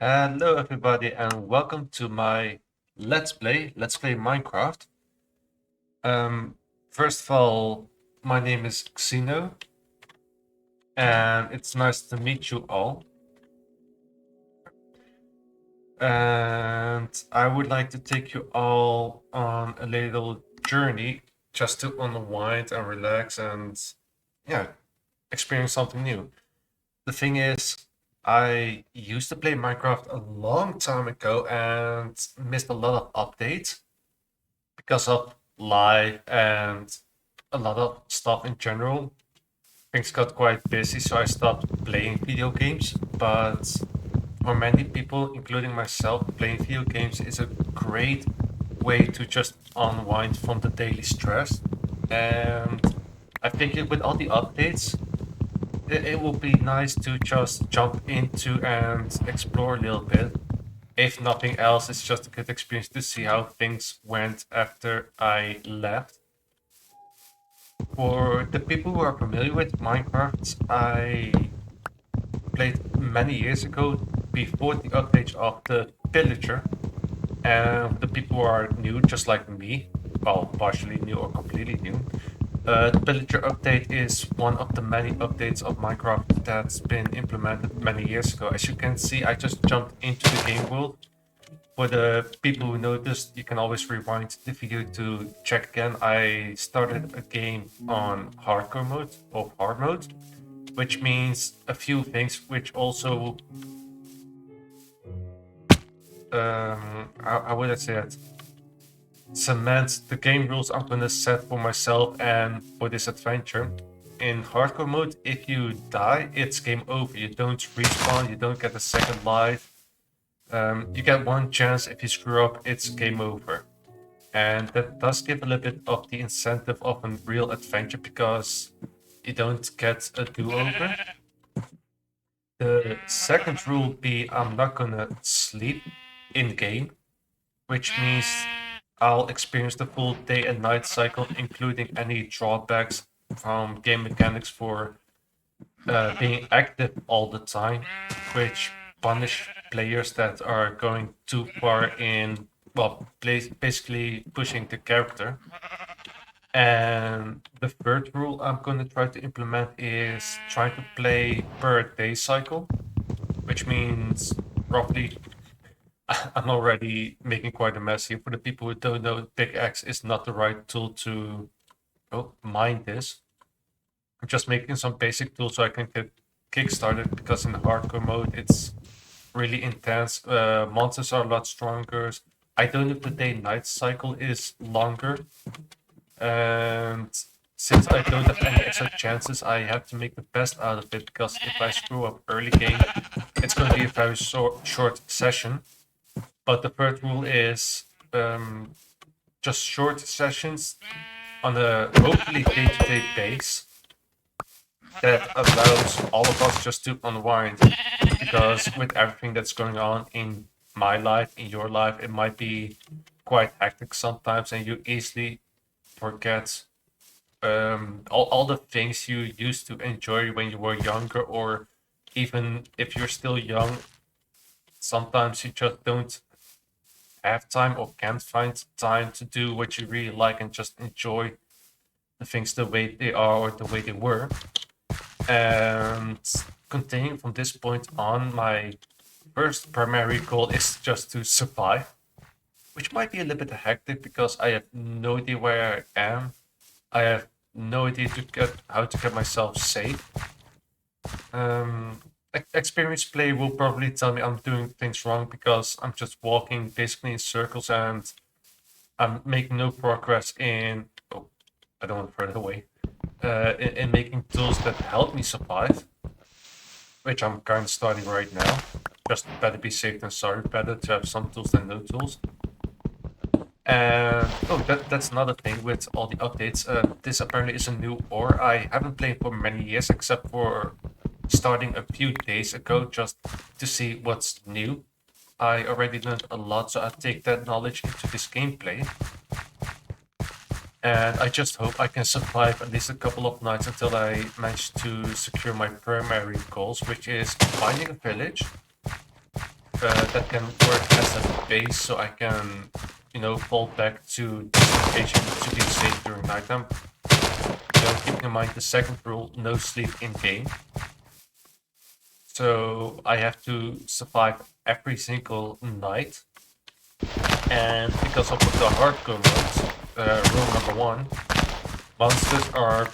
Hello everybody and welcome to my Let's Play Minecraft. Um, First of all, my name is Xino and it's nice to meet you all. And I would like to take you all on a little journey just to unwind and relax and yeah, experience something new. The thing is, I used to play Minecraft a long time ago and missed a lot of updates because of life and a lot of stuff in general. Things got quite busy, so I stopped playing video games. But for many people, including myself, playing video games is a great way to just unwind from the daily stress. And I think with all the updates, it will be nice to just jump into and explore a little bit. If nothing else, it's just a good experience to see how things went after I left. For the people who are familiar with Minecraft, I played many years ago before the update of the Pillager. And the people who are new, just like me, well, partially new or completely new, the Pillager update is one of the many updates of Minecraft that's been implemented many years ago. As you can see, I just jumped into the game world. For the people who noticed, you can always rewind the video to check again. I started a game on hardcore mode or hard mode, which means a few things, which also, how would I say it? Cement the game rules I'm gonna set for myself and for this adventure. In hardcore mode, if you die, it's game over. You don't respawn, you don't get a second life. You get one chance. If you screw up, it's game over. And that does give a little bit of the incentive of a real adventure because you don't get a do-over. The second rule be I'm not gonna sleep in game, which means I'll experience the full day and night cycle, including any drawbacks from game mechanics for being active all the time, which punish players that are going too far in, well, basically pushing the character. And the third rule I'm going to try to implement is trying to play per day cycle, which means roughly. I'm already making quite a mess here. For the people who don't know, pickaxe is not the right tool to mine this. I'm just making some basic tools so I can get kickstarted because in the hardcore mode it's really intense. Monsters are a lot stronger. I don't know if the day-night cycle is longer. And since I don't have any extra chances, I have to make the best out of it because if I screw up early game, it's going to be a very short session. But the third rule is just short sessions on a hopefully day-to-day base that allows all of us just to unwind. Because with everything that's going on in my life, in your life, it might be quite hectic sometimes, and you easily forget all the things you used to enjoy when you were younger, or even if you're still young, sometimes you just don't have time or can't find time to do what you really like and just enjoy the things the way they are or the way they were. And continuing from this point on, my first primary goal is just to survive, which might be a little bit hectic because I have no idea where I am. I have no idea how to get myself safe. Experienced player will probably tell me I'm doing things wrong because I'm just walking basically in circles and I'm making no progress in. Oh, I don't want to throw it away. In making tools that help me survive, which I'm kind of starting right now. Just better be safe than sorry. Better to have some tools than no tools. And that's another thing with all the updates. This apparently is a new ore. I haven't played for many years except for starting a few days ago just to see what's new. I already learned a lot, so I take that knowledge into this gameplay. And I just hope I can survive at least a couple of nights until I manage to secure my primary goals, which is finding a village, that can work as a base, so I can, fall back to this location to be safe during nighttime. Keeping in mind the second rule: no sleep in game. So I have to survive every single night. And because of the hardcore modes, rule number one, monsters are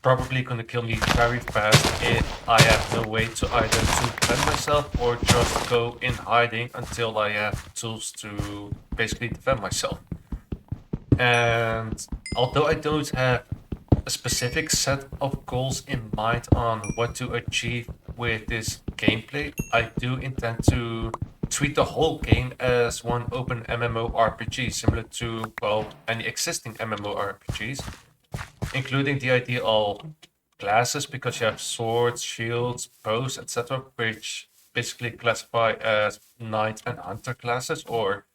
probably going to kill me very fast if I have no way to either to defend myself or just go in hiding until I have tools to basically defend myself. And although I don't have a specific set of goals in mind on what to achieve with this gameplay, I do intend to treat the whole game as one open MMORPG, similar to, well, any existing MMORPGs, including the idea of classes, because you have swords, shields, bows, etc., which basically classify as knight and hunter classes, or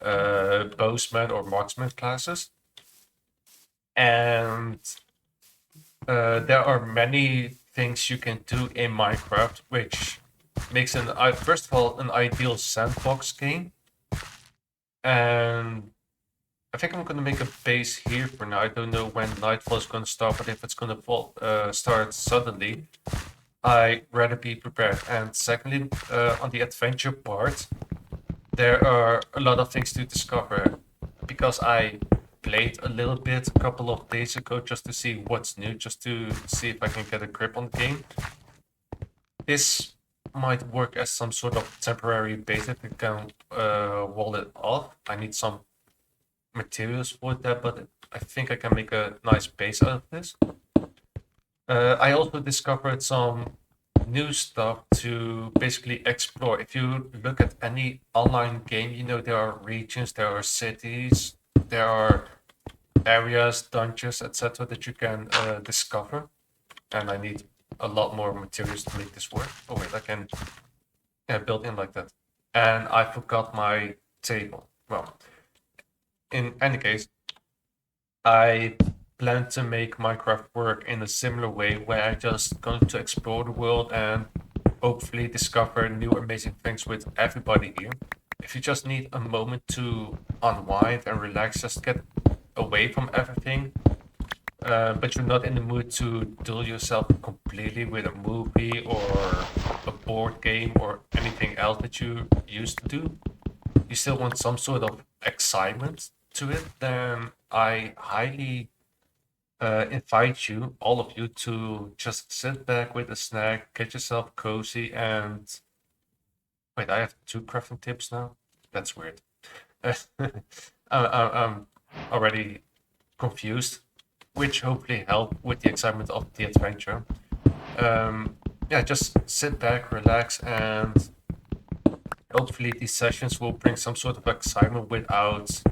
bowsman or marksman classes. And there are many things you can do in Minecraft, which makes first of all, an ideal sandbox game. And I think I'm gonna make a base here for now. I don't know when nightfall is gonna start, but if it's gonna start suddenly, I'd rather be prepared. And secondly, on the adventure part, there are a lot of things to discover, because I played a little bit a couple of days ago just to see what's new, just to see if I can get a grip on the game. This might work as some sort of temporary base if you can wall it off. I need some materials for that, but I think I can make a nice base out of this. I also discovered some new stuff to basically explore. If you look at any online game, there are regions, there are cities, there are areas, dungeons, etc. that you can discover. And I need a lot more materials to make this work. Oh wait, I can build in like that. And I forgot my table. Well, in any case, I plan to make Minecraft work in a similar way, where I just going to explore the world and hopefully discover new amazing things with everybody here. If you just need a moment to unwind and relax, just get away from everything, but you're not in the mood to dull yourself completely with a movie or a board game or anything else that you used to do, you still want some sort of excitement to it, then I highly invite you, all of you, to just sit back with a snack, get yourself cozy, and wait, I have 2 crafting tips now? That's weird. I'm already confused, which hopefully help with the excitement of the adventure. Yeah, just sit back, relax, and hopefully these sessions will bring some sort of excitement without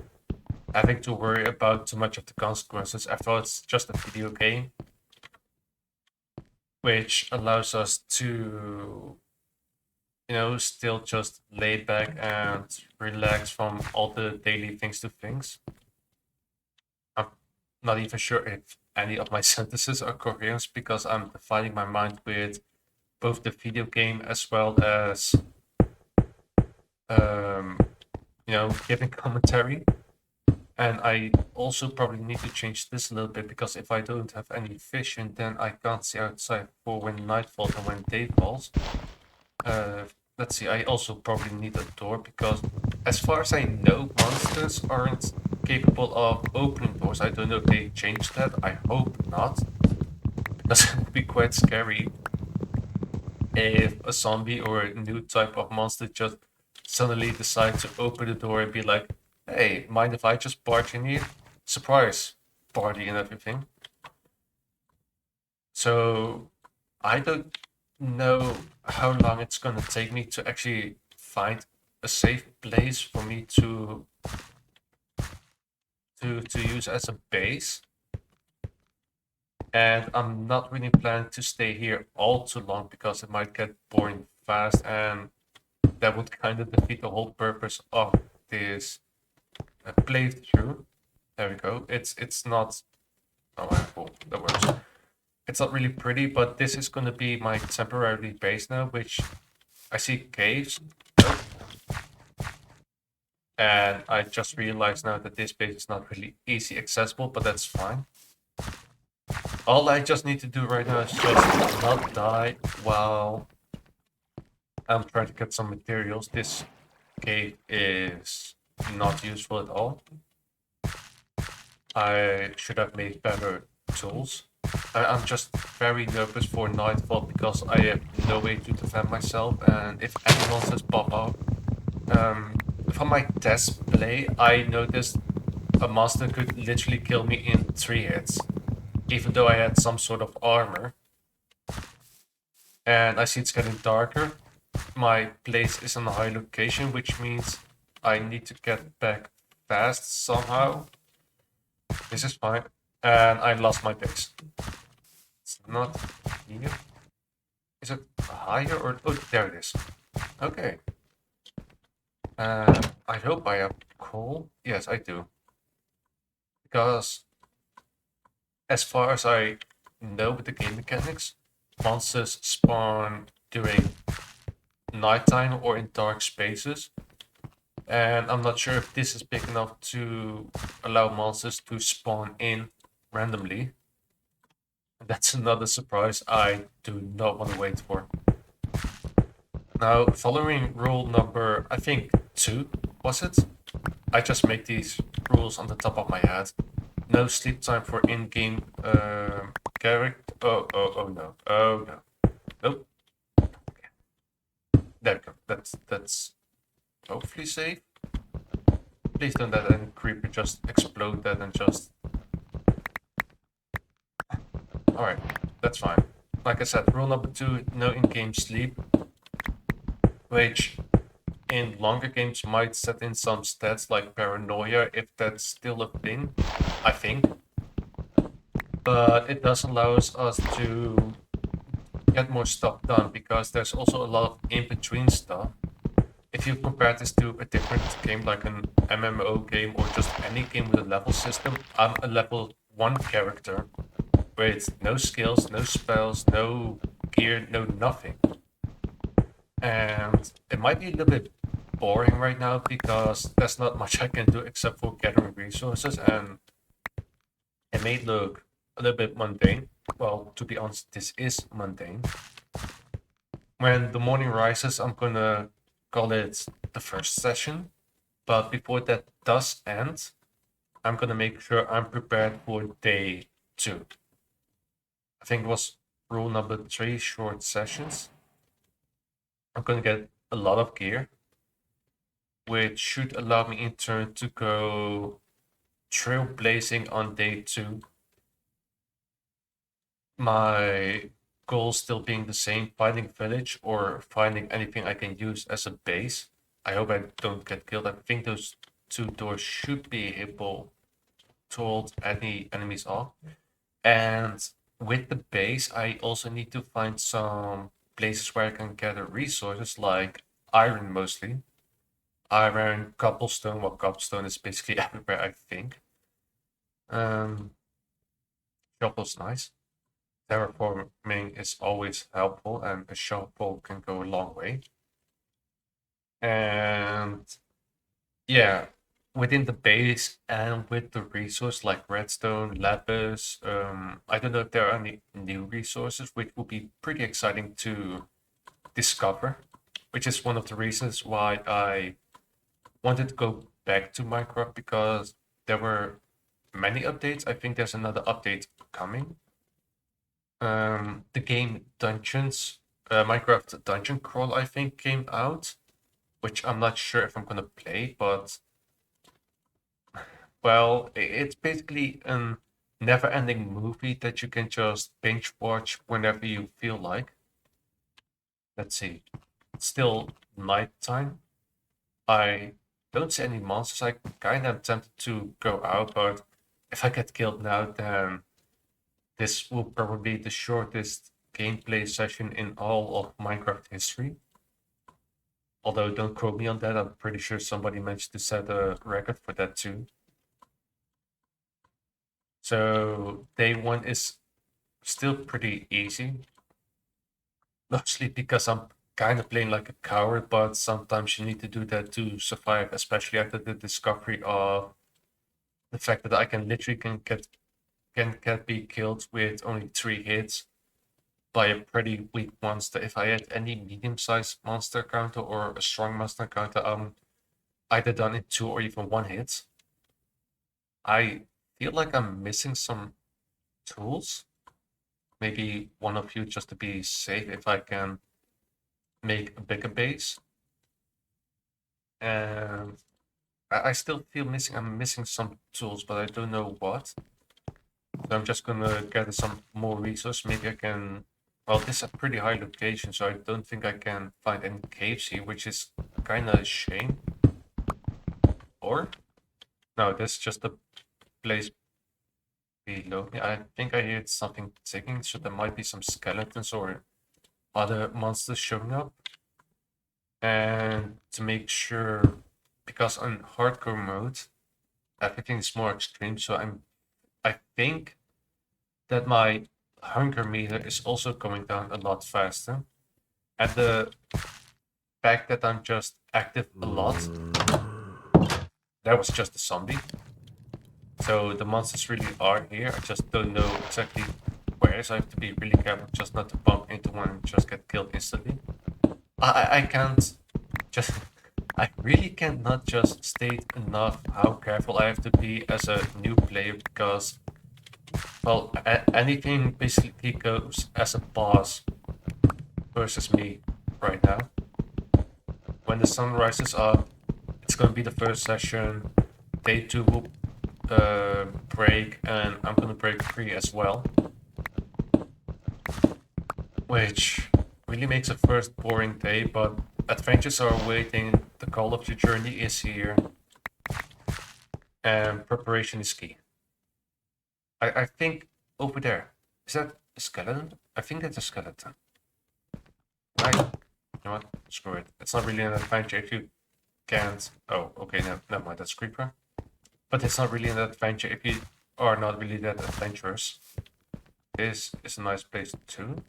having to worry about too much of the consequences. After all, it's just a video game, which allows us to, still just lay back and relax from all the daily things to things. I'm not even sure if any of my sentences are coherent, because I'm dividing my mind with both the video game as well as, giving commentary. And I also probably need to change this a little bit, because if I don't have any vision, then I can't see outside for when night falls and when day falls. Let's see, I also probably need a door, because as far as I know, monsters aren't capable of opening doors. I don't know if they changed that. I hope not, because it would be quite scary if a zombie or a new type of monster just suddenly decide to open the door and be like, hey, mind if I just barge in here? Surprise party and everything. So I don't know how long it's gonna take me to actually find a safe place for me to use as a base. And I'm not really planning to stay here all too long, because it might get boring fast, and that would kind of defeat the whole purpose of this playthrough. There we go. It's not. Oh, cool. That works. It's not really pretty, but this is going to be my temporary base now, which I see caves. Oh, And I just realized now that this base is not really easy accessible, but that's fine. All I just need to do right now is just not die while I'm trying to get some materials. This cave is not useful at all. I should have made better tools. I'm just very nervous for nightfall because I have no way to defend myself, and if any monsters pop up, from my test play, I noticed a monster could literally kill me in 3 hits, even though I had some sort of armor. And I see it's getting darker. My place is on a high location, which means I need to get back fast somehow. This is fine. And I lost my base. It's not here. Is it higher or... Oh, there it is. Okay. I hope I have coal. Yes, I do. Because as far as I know with the game mechanics, monsters spawn during nighttime or in dark spaces. And I'm not sure if this is big enough to allow monsters to spawn in randomly. That's another surprise I do not want to wait for. Now, following rule number, I think 2, was it? I just make these rules on the top of my head. No sleep time for in-game character. Oh no. Oh no. Nope. There we go. That's hopefully safe. Please don't let any creeper just explode that and just... Alright, that's fine. Like I said, rule number 2, no in-game sleep. Which in longer games might set in some stats like paranoia, if that's still a thing, I think. But it does allow us to get more stuff done, because there's also a lot of in-between stuff. If you compare this to a different game like an MMO game or just any game with a level system, I'm a level 1 character with no skills, no spells, no gear, no nothing. And it might be a little bit boring right now because there's not much I can do except for gathering resources, and it may look a little bit mundane. Well, to be honest, this is mundane. When the morning rises, I'm gonna call it the first session, but before that does end, I'm gonna make sure I'm prepared for day 2. I think it was rule number 3, short sessions. I'm gonna get a lot of gear, which should allow me in turn to go trailblazing on day 2. My goal still being the same, finding a village or finding anything I can use as a base. I hope I don't get killed. I think those 2 doors should be able to hold any enemies off. And with the base, I also need to find some places where I can gather resources, like iron mostly. Iron, cobblestone. Well, cobblestone is basically everywhere, I think. Shovel's nice. Terraforming is always helpful, and a shovel can go a long way. And yeah, within the base and with the resource like redstone, lapis, I don't know if there are any new resources, which would be pretty exciting to discover, which is one of the reasons why I wanted to go back to Minecraft, because there were many updates. I think there's another update coming. The game Dungeons, Minecraft Dungeon Crawl, I think came out, which I'm not sure if I'm gonna play, but well, it's basically a never-ending movie that you can just binge watch whenever you feel like. Let's see, it's still nighttime. I don't see any monsters. I kind of tempted to go out, but if I get killed now, then this will probably be the shortest gameplay session in all of Minecraft history. Although, don't quote me on that, I'm pretty sure somebody managed to set a record for that too. So, day 1 is still pretty easy. Mostly because I'm kind of playing like a coward, but sometimes you need to do that to survive, especially after the discovery of the fact that I can literally can be killed with only 3 hits by a pretty weak monster. If I had any medium-sized monster counter or a strong monster counter, either done in 2 or even 1 hit. I feel like I'm missing some tools. Maybe one of you just to be safe if I can make a bigger base. And I still feel missing. I'm missing some tools, but I don't know what. So I'm just gonna gather some more resources. Maybe I can. Well, this is a pretty high location, so I don't think I can find any caves here, which is kind of a shame. Or no, this is just a place below me. I think I heard something ticking, so there might be some skeletons or other monsters showing up. And to make sure, because on hardcore mode, everything is more extreme, so I think that my hunger meter is also going down a lot faster. And the fact that I'm just active a lot, that was just a zombie. So the monsters really are here. I just don't know exactly where, so I have to be really careful just not to bump into one and just get killed instantly. I can't just... I really cannot just state enough how careful I have to be as a new player because, well, anything basically goes as a boss versus me right now. When the sun rises up, it's going to be the first session. Day 2 will break, and I'm going to break 3 as well. Which really makes the first boring day, but adventures are waiting, the call of the journey is here, and preparation is key. I think over there, is that a skeleton? I think that's a skeleton. You know what? Screw it. It's not really an adventure if you can't. Oh, okay, never mind, that's creeper. But it's not really an adventure if you are not really that adventurous. This is a nice place too.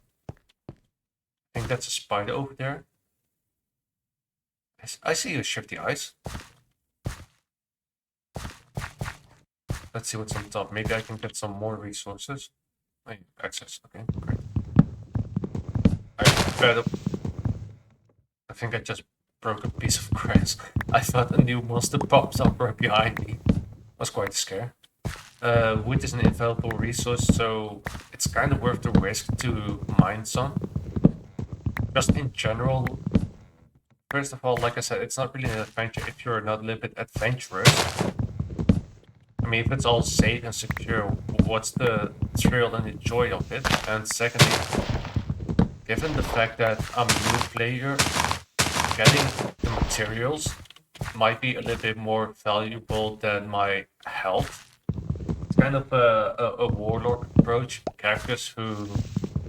I think that's a spider over there. I see you, Shifty Eyes. Let's see what's on top. Maybe I can get some more resources. Wait, access. Okay, great. I think I just broke a piece of grass. I thought a new monster pops up right behind me. Was quite scared. Wood is an invaluable resource, so it's kind of worth the risk to mine some. Just in general, first of all, like I said, it's not really an adventure if you're not a little bit adventurous. I mean, if it's all safe and secure, what's the thrill and the joy of it? And secondly, given the fact that I'm a new player, getting the materials might be a little bit more valuable than my health. It's kind of a warlord approach. Characters who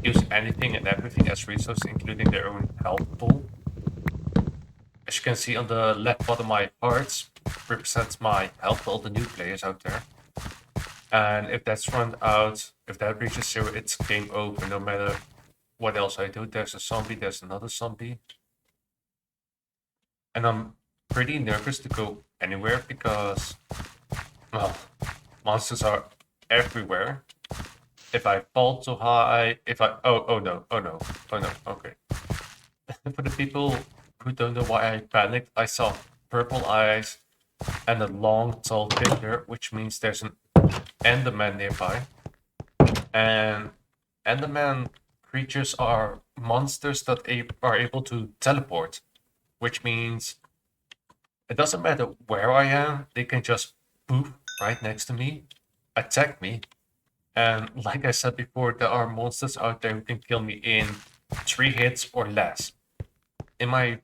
use anything and everything as resources, including their own health pool. As you can see on the left bottom, my hearts represents my health for all the new players out there. And if that's run out, if that reaches 0, it's game over, no matter what else I do. There's a zombie, there's another zombie. And I'm pretty nervous to go anywhere because, well, monsters are everywhere. If I fall too high, oh no, okay. For the people who don't know why I panicked, I saw purple eyes and a long, tall figure, which means there's an Enderman nearby. And Enderman creatures are monsters that are able to teleport, which means it doesn't matter where I am, they can just poof right next to me, attack me. And like I said before, there are monsters out there who can kill me in 3 hits or less. In my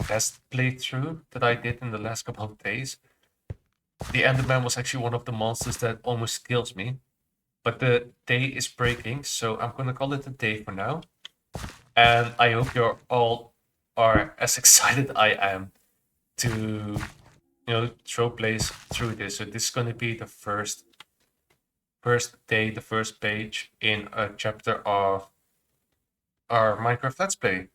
best playthrough that I did in the last couple of days, the Enderman was actually one of the monsters that almost kills me. But the day is breaking, so I'm gonna call it a day for now. And I hope you're all are as excited I am to, throw plays through this. So this is gonna be the first day, the first page in a chapter of our Minecraft Let's Play.